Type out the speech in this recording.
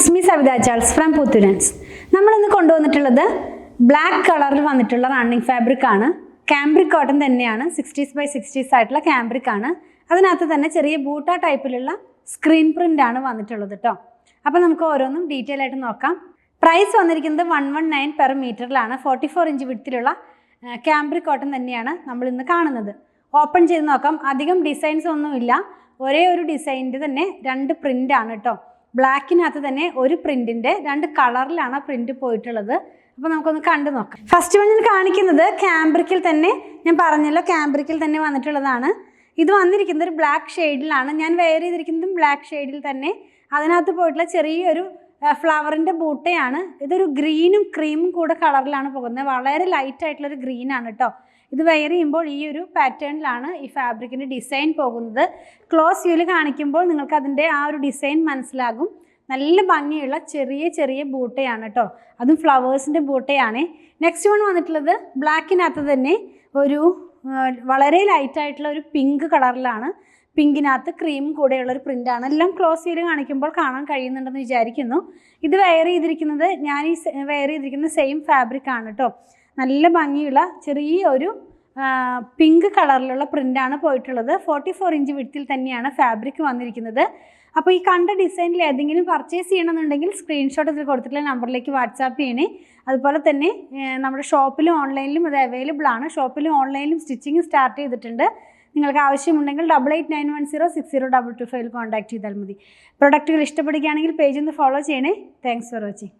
it's me Savitha Charles from Puthurans. നമ്മൾ ഇന്ന് കൊണ്ടുവന്നിട്ടുള്ളത് ബ്ലാക്ക് കളറിൽ വന്നിട്ടുള്ള റണ്ണിങ് ഫാബ്രിക് ആണ്. കാംബ്രിക് കോട്ടൺ തന്നെയാണ്. 60s by 60s ആയിട്ടുള്ള കാംബ്രിക് ആണ്. അതിനകത്ത് തന്നെ ചെറിയ ബൂട്ട ടൈപ്പിലുള്ള സ്ക്രീൻ പ്രിന്റ് ആണ് വന്നിട്ടുള്ളത് കേട്ടോ. അപ്പോൾ നമുക്ക് ഓരോന്നും ഡീറ്റെയിൽ ആയിട്ട് നോക്കാം. പ്രൈസ് വന്നിരിക്കുന്നത് 119 പെർ മീറ്ററിലാണ്. 44 ഇഞ്ച് വിഡ്ത്തിലുള്ള കാംബ്രിക് കോട്ടൺ തന്നെയാണ് നമ്മൾ ഇന്ന് കാണുന്നത്. ഓപ്പൺ ചെയ്ത് നോക്കാം. അധികം ഡിസൈൻസ് ഒന്നുമില്ല. ഒരേ ഒരു ഡിസൈനിൻ്റെ തന്നെ 2 പ്രിൻ്റ് ആണ് കേട്ടോ. ബ്ലാക്കിനകത്ത് തന്നെ ഒരു പ്രിൻറ്റിൻ്റെ 2 കളറിലാണ് പ്രിൻറ്റ് പോയിട്ടുള്ളത്. അപ്പോൾ നമുക്കൊന്ന് കണ്ടു നോക്കാം. ഫസ്റ്റ് വൺ ഞാൻ കാണിക്കുന്നത് കാംബ്രിക്കിൽ തന്നെ, ഞാൻ പറഞ്ഞല്ലോ കാംബ്രിക്കിൽ തന്നെ വന്നിട്ടുള്ളതാണ്. ഇത് വന്നിരിക്കുന്നത് ഒരു ബ്ലാക്ക് ഷെയ്ഡിലാണ്. ഞാൻ വെയർ ചെയ്തിരിക്കുന്നതും ബ്ലാക്ക് ഷെയ്ഡിൽ തന്നെ. അതിനകത്ത് പോയിട്ടുള്ള ചെറിയൊരു ഫ്ലവറിൻ്റെ ബൂട്ടയാണ്. ഇതൊരു ഗ്രീനും ക്രീമും കൂടെ കളറിലാണ് പോകുന്നത്. വളരെ ലൈറ്റ് ആയിട്ടുള്ളൊരു ഗ്രീനാണ് കേട്ടോ. ഇത് വെയർ ചെയ്യുമ്പോൾ ഈ ഒരു പാറ്റേണിലാണ് ഈ ഫാബ്രിക്കിൻ്റെ ഡിസൈൻ പോകുന്നത്. ക്ലോസ് വ്യൂവിൽ കാണിക്കുമ്പോൾ നിങ്ങൾക്ക് അതിൻ്റെ ആ ഒരു ഡിസൈൻ മനസ്സിലാകും. നല്ല ഭംഗിയുള്ള ചെറിയ ചെറിയ ബൂട്ടയാണ് കേട്ടോ. അതും ഫ്ലവേഴ്സിൻ്റെ ബൂട്ടയാണ്. നെക്സ്റ്റ് വൺ വന്നിട്ടുള്ളത് ബ്ലാക്കിനകത്ത് തന്നെ ഒരു വളരെ ലൈറ്റായിട്ടുള്ള ഒരു പിങ്ക് കളറിലാണ്. പിങ്കിനകത്ത് ക്രീം കൂടെയുള്ളൊരു പ്രിൻ്റാണ്. എല്ലാം ക്ലോസ് വ്യൂവിൽ കാണിക്കുമ്പോൾ കാണാൻ കഴിയുന്നുണ്ടെന്ന് വിചാരിക്കുന്നു. ഇത് വെയർ ചെയ്തിരിക്കുന്നത് ഞാൻ ഈ വെയർ ചെയ്തിരിക്കുന്ന സെയിം ഫാബ്രിക് ആണ് കേട്ടോ. നല്ല ഭംഗിയുള്ള ചെറിയ ഒരു പിങ്ക് കളറിലുള്ള പ്രിൻ്റാണ് പോയിട്ടുള്ളത്. 44 ഇഞ്ച് വിഡ്ത്തിൽ തന്നെയാണ് ഫാബ്രിക് വന്നിരിക്കുന്നത്. അപ്പോൾ ഈ കണ്ട ഡിസൈനിൽ ഏതെങ്കിലും പർച്ചേസ് ചെയ്യണമെന്നുണ്ടെങ്കിൽ സ്ക്രീൻഷോട്ട് ഇതിൽ കൊടുത്തിട്ടുള്ള നമ്പറിലേക്ക് വാട്സാപ്പ് ചെയ്യണേ. അതുപോലെ തന്നെ നമ്മുടെ ഷോപ്പിലും ഓൺലൈനിലും ഇത് അവൈലബിൾ ആണ്. ഷോപ്പിലും ഓൺലൈനിലും സ്റ്റിച്ചിങ് സ്റ്റാർട്ട് ചെയ്തിട്ടുണ്ട്. നിങ്ങൾക്ക് ആവശ്യമുണ്ടെങ്കിൽ 8891060225 കോൺടാക്ട് ചെയ്താൽ മതി. പ്രൊഡക്റ്റുകൾ ഇഷ്ടപ്പെടുകയാണെങ്കിൽ പേജ് ഒന്ന് ഫോളോ ചെയ്യണേ. Thanks for watching.